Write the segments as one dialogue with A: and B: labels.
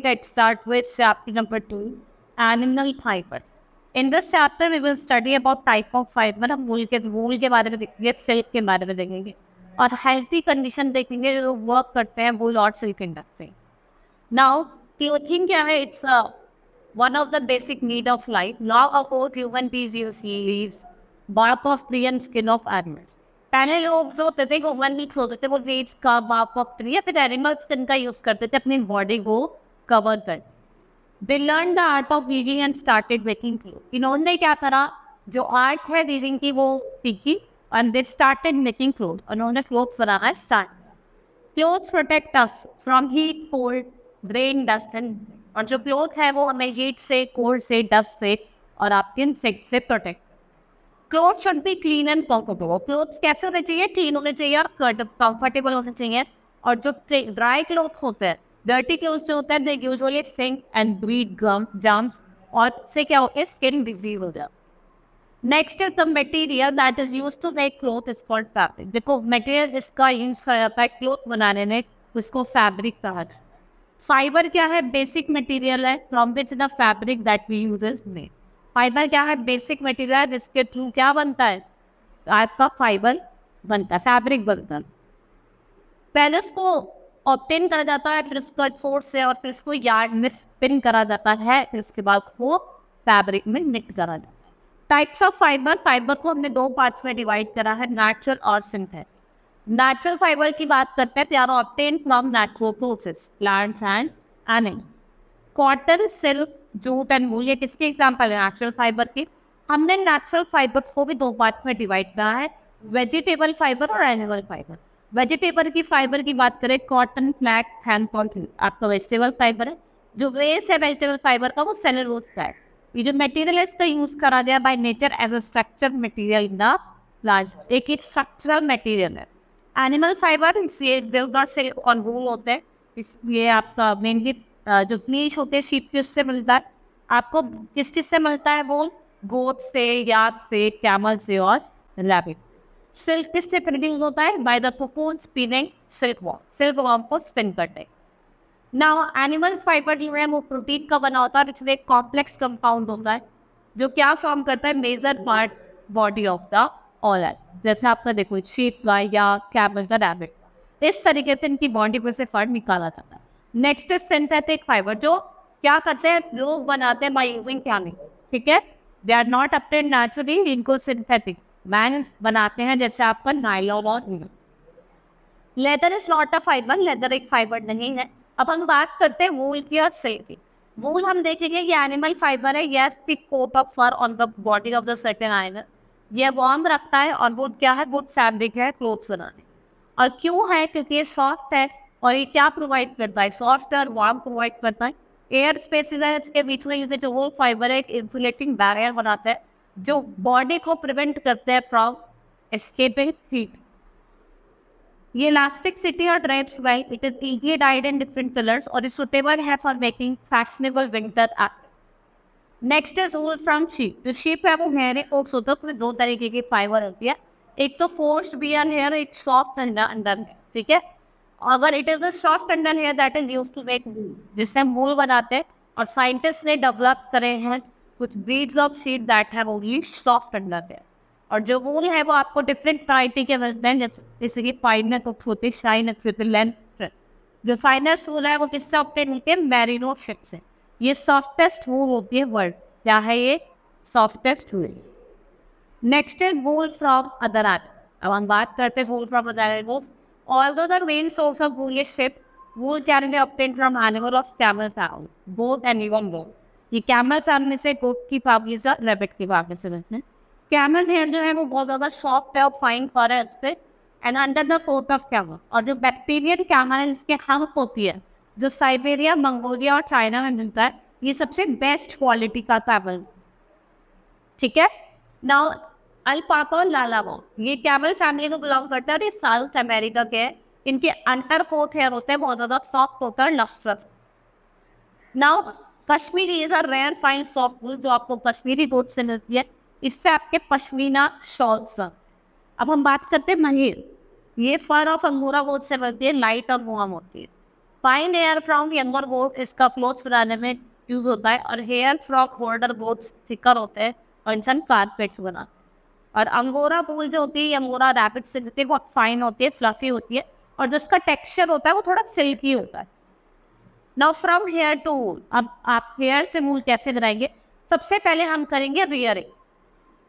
A: let's start with chapter number 2, animal fibers. In this chapter we will study about type of fiber. हम वूल के बारे में देखेंगे, silk के बारे में देखेंगे और हेल्थी कंडीशन देखेंगे जो वर्क करते हैं वूल और सिल्क इंडस्ट्री. नाउ क्लोथिंग क्या है? It's one of the basic need of life. Long ago human beings used leaves, bark of tree and skin of animals. पहले लोग जो होते थे ह्यूमन बींग्स होते थे वो लीव्स का, बार्क ऑफ ट्री या फिर एनिमल स्किन का यूज करते थे अपनी बॉडी को कवर कर. They learn the art of weaving and started making cloth. इन्होंने क्या करा, जो आर्ट है वीविंग की वो सीखी and they started making cloth. उन्होंने क्लोथ्स बनाना start. Clothes protect us from heat, cold, rain, dust and. और जो क्लोथ है वो हमें हीट से, कोल्ड से, डस्ट से और आपके इंसेक्ट से protect. Cloth should be clean and comfortable. Clothes कैसे होने चाहिए? क्लीन होने चाहिए और कंफर्टेबल होने चाहिए. और जो ड्राई क्लोथ होते हैं, डर्टी क्लोथ जो होते हैं, they usually sink and breed germs और इससे क्या होता है, स्किन डिजीज हो जाता. Next is the material that is used to make cloth is called fabric. देखो मटेरियल जिसका यूज किया जाता है क्लोथ बनाने में उसको फैब्रिक कहा जाता है. फाइबर क्या है? बेसिक मटेरियल है from which the fabric that we use is made. Fibre क्या है? बेसिक मटेरियल है जिसके थ्रू क्या बनता है, आपका फाइबर बनता है, फैब्रिक बनता है. पहले उसको ऑब्टेन करा जाता है, फिर उसको सोर्स से और फिर उसको यार्ड में स्पिन करा जाता है, फिर उसके बाद वो फैब्रिक में मिक्स करा जाता है. Types of fibre. फाइबर को हमने दो पार्ट्स में डिवाइड करा है, नेचुरल और सिंथेटिक. नेचुरल फाइबर की बात करते हैं, they are obtain from natural sources, plants and animals. Cotton, silk, jute and wool, ये किसके एग्जाम्पल है? नेचुरल फाइबर की. हमने नेचुरल फाइबर को भी दो पार्ट में डिवाइड करा है, वेजिटेबल फाइबर और एनिमल फाइबर. वेजिटेबल की फाइबर की बात करें, कॉटन, फ्लैक्स, हैंड पॉलिथीन आपका वेजिटेबल फाइबर है. जो वेस्ट है वेजिटेबल फाइबर का वो सेलुलोज का है. ये जो मटेरियल है इसका यूज करा गया by nature as a structure material in the plants. एक स्ट्रक्चरल मटेरियल है. एनिमल फाइबर से और वूल होते हैं, इसलिए आपका मेनली जो फ्लीश होते हैं शीप के उससे मिलता है. आपको किस चीज़ से मिलता है? वूल गोट से, याक से, कैमल से और रैबिट. सिल्क किससे प्रोड्यूस होता है? By the cocoon spinning silk worm. Silk worm को स्पिन करते हैं. नाउ एनिमल्स फाइबर जो है वो प्रोटीन का बना होता है, इसमें एक कॉम्प्लेक्स कंपाउंड होता है जो क्या फॉर्म करता है, major part body of the all. जैसे आपका देखो शीप का या कैमल का, रैबिट, इस तरीके से इनकी बॉडी में से फर्ड निकाला जाता है. नेक्स्ट इज सिंथेटिक फाइबर, जो क्या करते हैं, लोग बनाते हैं बाय यूजिंग केमिकल्स. ठीक है, they are not obtained naturally, इनको सिंथेटिक मैन बनाते हैं, जैसे आपका नायलॉन और ऊन. Leather is not a fibre, leather एक फाइबर नहीं है. अब हम बात करते हैं वूल की और सिल्क की. वूल हम देखेंगे ये एनिमल फाइबर है, yes the coat of fur on the body of the certain animal. ये वार्म रखता है और वुड क्या है, वुड फैब्रिक है क्लोथ्स बनाने. और क्यों है? क्योंकि ये सॉफ्ट है और ये क्या प्रोवाइड करता है, सॉफ्ट और वार्म प्रोवाइड करता है. एयर स्पेसिस है इसके बीच में, जो वूल फाइबर है एक इंसुलेटिंग बैरियर बनाता है जो बॉडी को प्रिवेंट करते हैं फ्रॉम एस्केपिंग हीट. ये इलास्टिसिटी और drives well, it is easily died in different colours और इज सुटेबल है for making fashionable winter outfit. Next is wool from sheep. जो शीप है वो हेयर कोट्स होता है, उसमें दो तरीके की फाइबर होती है, एक तो फोर्स्ड बियर्न हेयर, एक सॉफ्ट अंडर हेयर. ठीक है, अगर it is the soft under hair that is used to make wool, जिससे हम वूल बनाते हैं. और साइंटिस्ट ने डेवलप करे हैं कुछ breeds of sheep that have only soft under hair. और जो वूल है वो आपको डिफरेंट वैरायटी के मिलते हैं, जैसे कि फाइननेस होती है, शाइनेस होती है, लेंथ. जो फाइनेस्ट वूल है वो किससे ऑब्टेन होती है? मैरिनो शिप से. ये सॉफ्टेस्ट वूल होती है वर्ल्ड. क्या है ये? Softest wool. Next is wool from other animals. अब हम बात करते हैं wool from other animals. Although the main source of wool is sheep, wool can be obtained from animal of camel family, goat and even goat. ये camel family से goat की family से rabbit की family से मिलते हैं. Camel hair जो है वो बहुत ज़्यादा soft है और fine fur है उसपे, and under the coat of camel. और जो bacterial camel है इसके hump होती है, जो साइबेरिया, मंगोलिया और चाइना में मिलता है, ये सबसे बेस्ट क्वालिटी का camel. ठीक है. Now अल्पाका और लालामो, ये कैमल फैमिली को बिलोंग करता है और ये साउथ अमेरिका के हैं. इनके अंडर कोट हेयर होते हैं बहुत ज़्यादा सॉफ्ट होता है, luxurious. Now cashmere is a rare fine soft wool जो आपको कश्मीरी गोट से मिलती है. इससे आपके पश्मीना शॉल्स. अब हम बात करते हैं महीर. ये फर ऑफ अंगोरा गोट से मिलती है, लाइट और वार्म होती है. Fine hair from younger goat इसका क्लोथ्स बनाने में यूज होता है, और hair from older goats thicker होते हैं और इंसान कारपेट्स बनाते हैं। और अंगोरा वूल जो होती है, अंगोरा रैबिट से होती है, बहुत फाइन होती है, फ्लफी होती है, और जिसका टेक्सचर होता है वो थोड़ा सिल्की होता है। नाउ फ्रॉम हेयर टू वूल, अब आप हेयर से वूल कैसे बनाएंगे? सबसे पहले हम करेंगे rearing.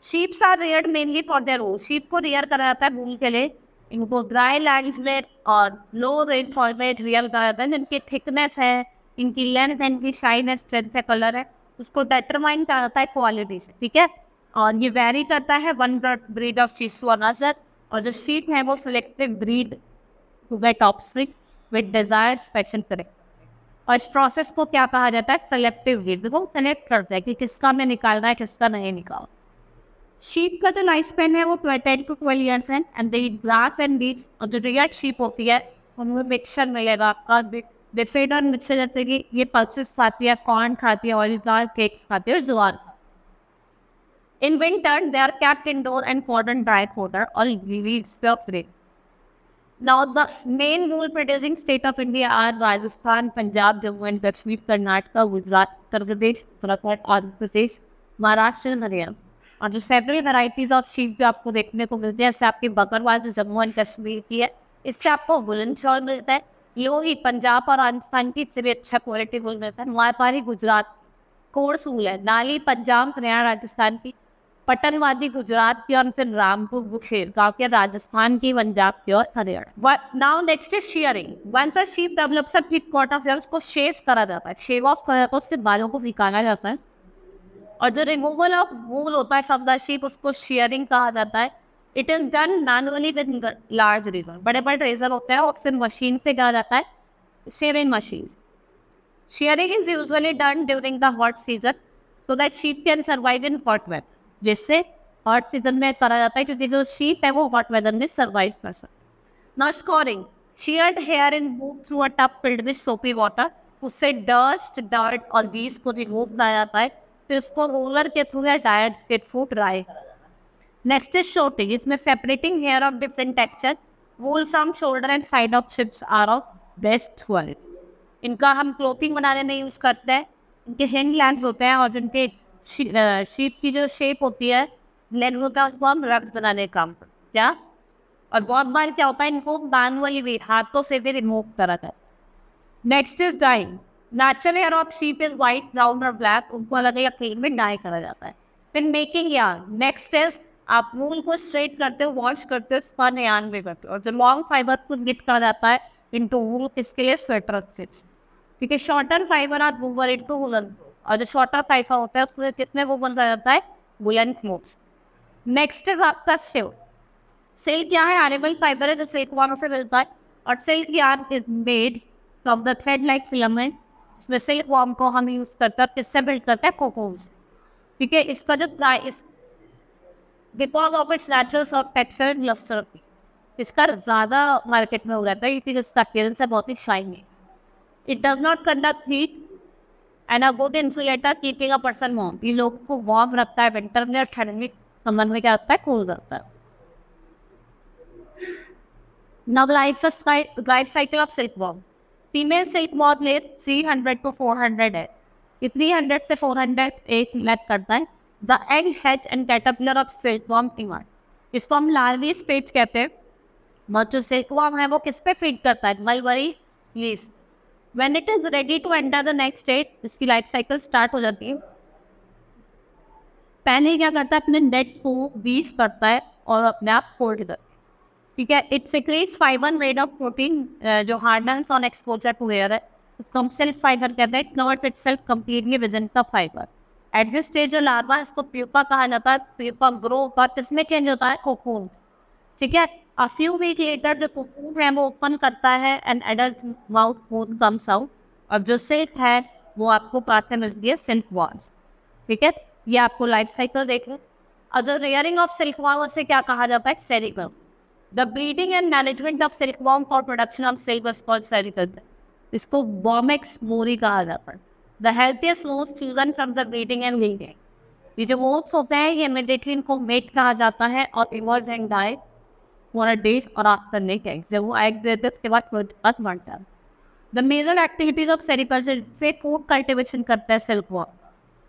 A: Sheeps are reared mainly for their wool. Sheep को रियर करा जाता है वूल के लिए। इनको ड्राई लैंड्स में और लो रेनफॉल में रियर करा जाता है। जिनकी थिकनेस है, इनकी लेंथ है, इनकी शाइन है, स्ट्रेंथ है, कलर है, उसको डिटरमाइन करा जाता है क्वालिटी से, ठीक है। और ये वेरी करता है one breed of sheep to another, और जो शीप है वो selective breed to get offspring with desired special correct. और इस प्रोसेस को क्या कहा जाता है? सेलेक्टिव ब्रीड को सेलेक्ट करता है कि किसका हमें निकालना है, किसका नहीं निकालना। शीप का जो लाइफ स्पेन है वो 10 to 12 ईयर्स है, and they eat grass and leaves. और जो रियल शीप होती है उनमें मिक्सचर मिलेगा आपका, डिफेडर मिक्सचर, जैसे कि ये पल्सेस खाती है, कॉर्न खाती है, ऑयल दाल, केक्स खाती है, और ज्वार। In winter they are kept indoor and fed on dry fodder or leaves of grains. Now the main wool producing state of India are Rajasthan, Punjab, Jammu and Kashmir, Karnataka, Gujarat, Uttar Pradesh, Uttarakhand, Andhra Pradesh, Maharashtra, Haryana. और जो several varieties of sheep जो आपको देखने को मिलती है, इससे आपकी बकरवाल जो जम्मू एंड कश्मीर की है, इससे आपको वुलन शॉल मिलता है। लोही पंजाब और राजस्थान की, इससे भी अच्छा क्वालिटी वुल मिलता है। नवापारी गुजरात कोर्स वुल है। नाली पंजाब, हरियाणा, राजस्थान की। पटनवादी गुजरात की, और फिर रामपुर बुशेर गाँव के राजस्थान की, पंजाब की और Haryana. Now next is shearing. Once a sheep develops a thick coat of hair, उसको शेव करा जाता है, शेव ऑफ करा जाता है, उससे बालों को निकाला जाता है। और जो रिमूवल ऑफ वूल होता है फ्रॉम द शीप, उसको शेयरिंग कहा जाता है। It is done manually with large razor. बड़े बड़े रेजर होते हैं, और फिर मशीन से कहा जाता है, shearing machine. Shearing is usually done during the hot season so that sheep can survive in hot weather. जिससे हॉट सीजन में करा जाता है, क्योंकि जो शीप है वो हॉट वेदर में सर्वाइव कर सकते। Now scoring. Shared here is move through a tub filled with सोपी वाटर। उससे डस्ट, डर्ट और ग्रीस को रिमूव किया जाता है, फिर उसको रोलर के थ्रू या डायरेक्ट के थ्रू ड्राई करा जाता है। Next is sorting. इसमें separating hair of different texture. Wool from shoulder and side of sheep are of best quality. इनका हम क्लोथिंग बनाने में यूज़ करते हैं। इनके हैंड लैंड्स होते हैं, और जिनके शीप की जो शेप होती है लेग्स होता है, उसको हम रग्स बनाने का काम करते हैं, क्या। और बहुत बार क्या होता है, इनको मैनुअली भी हाथों से भी रिमूव करा जाता है। Next is dyeing. Natural hair of sheep is white, brown और ब्लैक। उनको अलग अलग क्रीम में डाई करा जाता है। फिर मेकिंग यार्न। नेक्स्ट इज आप वूल को स्ट्रेट करते हो, वॉश करते हो, स्पन यार्न भी करते हो। और जो लॉन्ग फाइबर को निट करा जाता है इनटू वूल, किसके लिए? Sweater stitch. क्योंकि shorter fibre are woven into woollen, और जो शॉर्टर फाइबर होता है उसमें किसमें वो बन जाता है? Woollen clothes. नेक्स्ट इज आपका सिल्क। सिल्क क्या है? एनिमल फाइबर है जो सिल्क वर्म से मिलता है, और silk yarn is made from the thread like filament. इसमें सिल्क वर्म को हम यूज करते हैं, किससे बिल्ड करते हैं? कोकून से। ठीक है, इसका जो price because of its natural soft texture and lustre, इसका ज़्यादा मार्केट में हो जाता है क्योंकि जिसका अपीयरेंस है बहुत ही shiny. It does not conduct heat and a good insulator keeping a person warm. ये लोगों को वार्म रखता है विंटर में, और ठंड में समर में क्या होता है? कूल रखता है। Now life cycle of silk worm. Female silk worm less 300 to 400 है। ये 300 से 400 एक लैक करता है। The egg H and caterpillar of silk worm emerge. इसको हम लार्वी स्टेज कहते हैं। और जो सिल्क वॉर्म है वो किस पे फीड करता है? Mulberry leaves. When it is ready to enter the next stage, इसकी लाइफ साइकिल स्टार्ट हो जाती है। पहले क्या करता है? अपने नेट को वीव करता है और अपने आप फोल्ड करता है। ठीक है, it secretes fibre made of protein जो hardens on exposure to air है, उसको हम सेल्फ फाइबर कहते हैं। It converts itself completely within the fibre. At this stage जो लार्वा, इसको प्यूपा कहा जाता है। प्यूपा ग्रो होता है, किसमें चेंज होता है? कोकून। ठीक है, a few weeks later जो कोकून है वो ओपन करता है and adult mouth bone comes out. और जो सिल्क है वो आपको पास में मिलती है सिल्क वॉर्म्स। ठीक है, ये आपको लाइफ साइकिल देख लो। अगर रेयरिंग ऑफ सिल्क वॉर्म से क्या कहा जाता है? Sericulture. The breeding and management of silk worm for production of silk was called sericulture. इसको बॉमेक्स मोरी कहा जाता है। The healthiest moths chosen from the breeding and wing eggs. ये जो मोथ्स होते हैं ये इमीडिएटली इनको मेट कहा जाता है और emerge and die for a days और आफ्टर नेक एग। जब वो एग देते उसके बाद बन जाता है। The major activities of sericulture से फूड कल्टिवेशन करता है silkworm,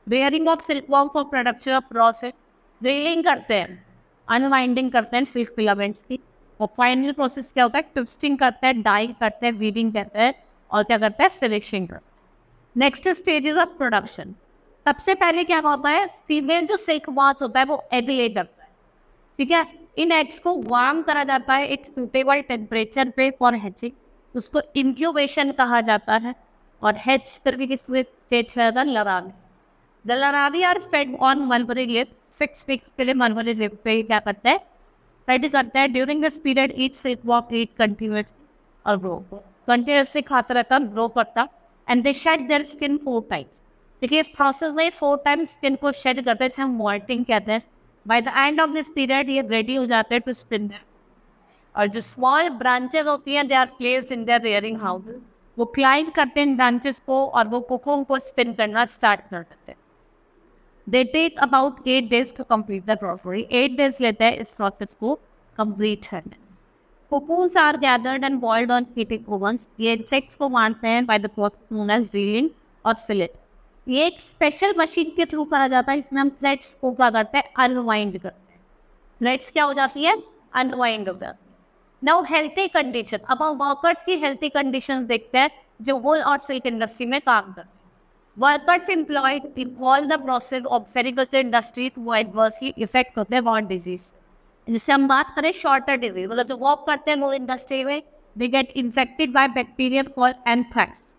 A: rearing of silk worm for production of raw silk, reeling करते हैं, अनवाइंडिंग करते हैं सिल्क फिलामेंट्स की, और फाइनल प्रोसेस क्या होता है, ट्विस्टिंग करते हैं, डाइंग करते हैं, वीविंग करते हैं, और क्या करते हैं, सिलेक्शन करते हैं। Next stages of production. सबसे पहले क्या होता है, फीमेल जो सिल्क वॉर्म होता है वो एग ले करता है, ठीक है। इन एग्स को वार्म करा जाता है एक सूटेबल टेम्परेचर पे फॉर हैचिंग, उसको इंक्यूबेशन कहा जाता है, और हैच करके किसमें स्टेज रहेगा, larvae. The larvae are fed on mulberry leaf, 6 weeks के लिए मलबरी लिप पे क्या करता है, फेड करता है। During this period each silk worm eat continuously और ग्रो, कंटिन्यूसली खाता रहता, ग्रो करता, and they shade their skin 4 times. देखिए इस प्रोसेस में 4 टाइम्स स्किन को शेड करते हैं, हम मॉल्टिंग कहते हैं। By the end of this period ये रेडी हो जाते हैं टू स्पिन देम, और जो स्मॉल ब्रांचेस होती हैं they are placed in their rearing house, वो क्लाइंब करते हैं ब्रांचेस को और वो कोकोन को स्पिन करना स्टार्ट कर देते हैं। They take about 8 days to complete the process, 8 days लेते हैं इस प्रोसेस को कंप्लीट करने। Cocoons are gathered and boiled on heating ovens, ये इंसेक्ट्स को मारते हैं by the process known as reeling और सिलेट। ये एक स्पेशल मशीन के थ्रू करा जाता है, इसमें हम थ्रेड्स को क्या करते हैं, अनवाइंड करते हैं। थ्रेड्स क्या हो जाती है, अनवाइंड हो जाती है। नाउ हेल्थी कंडीशन, अब हम वर्कर्स की हेल्थी कंडीशन देखते हैं जो वूल और सिल्क इंडस्ट्री में काम करते हैं। Workers employed in all the process of sericulture industry वो एडवर्सली इफेक्ट होते हैं वॉट डिजीज। जिससे हम बात करें शॉर्टर डिजीज, मतलब जो वर्क करते हैं वूल इंडस्ट्री में, they get infected by bacteria called anthrax.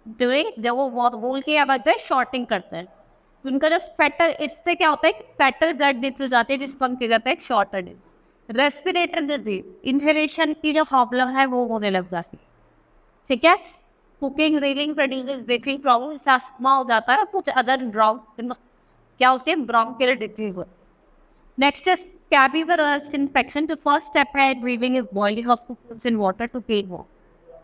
A: जब वो वूल की क्या करते हैं, शॉर्टिंग करते हैं, तो उनका जो फैटल, इससे क्या होता है, फैटल ब्लड डिजीज आती है जिसको हम क्या कहते हैं, shorter disease. Respiratory disease, inhalation की जो प्रॉब्लम है वो होने लग जाती है, ठीक है। Cooking, reeling produces breathing problem, asthma हो जाता है, कुछ अदर ब्राउन क्या होते हैं, ब्रोंकियल डिजीज होती है। Next is scabby rust infection. The first step है breathing is boiling of cocoons in water to clean वो।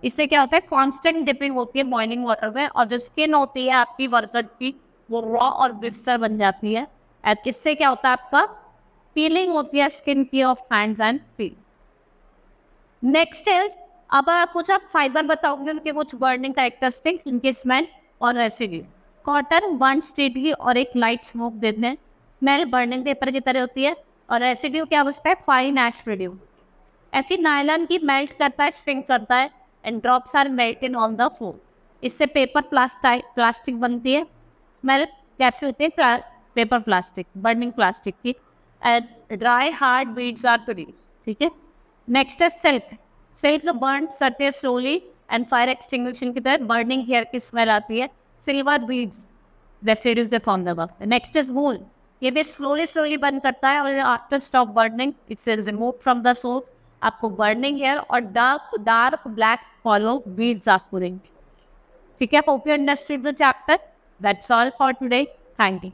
A: इससे क्या होता है, कांस्टेंट डिपिंग होती है बॉइलिंग वाटर में, और जो स्किन होती है आपकी वर्कर की वो रॉ और ब्लिस्टर बन जाती है। एंड इससे क्या होता है, आपका पीलिंग होती है स्किन की of hands and feet. Next is, अब कुछ आप फाइबर बताओगे, उनके कुछ बर्निंग कैरेक्टरिस्टिक्स, उनके स्मेल और रेसिड्यू। कॉटन बर्न स्टेडली और एक लाइट स्मोक देते हैं, स्मेल बर्निंग पेपर की तरह होती है, और रेसिड्यू क्या होता है, फाइन एश प्रोड्यूस। ऐसी नायलॉन की मेल्ट करता है, स्ट्रिंग करता है, and drops are melted on the floor. इससे पेपर प्लास्टिक बनती है। स्मेल कैसे होती है, पेपर प्लास्टिक, बर्निंग प्लास्टिक की, and dry hard beads are produce, ठीक है। नेक्स्ट है सिल्क। सिल्क बर्न करते स्लोली एंड फायर एक्सटिंग्विशन की तरह, बर्निंग हेयर की स्मेल आती है, silver beads residues they form the. Next is वूल, ये भी स्लोली बर्न करता है, और after stop burning it's remove from the source, आपको बर्निंग हेयर और डार्क ब्लैक फॉलो बीड्स आपको देंगे, ठीक है। Hope you understood the chapter. That's all for today, thank you.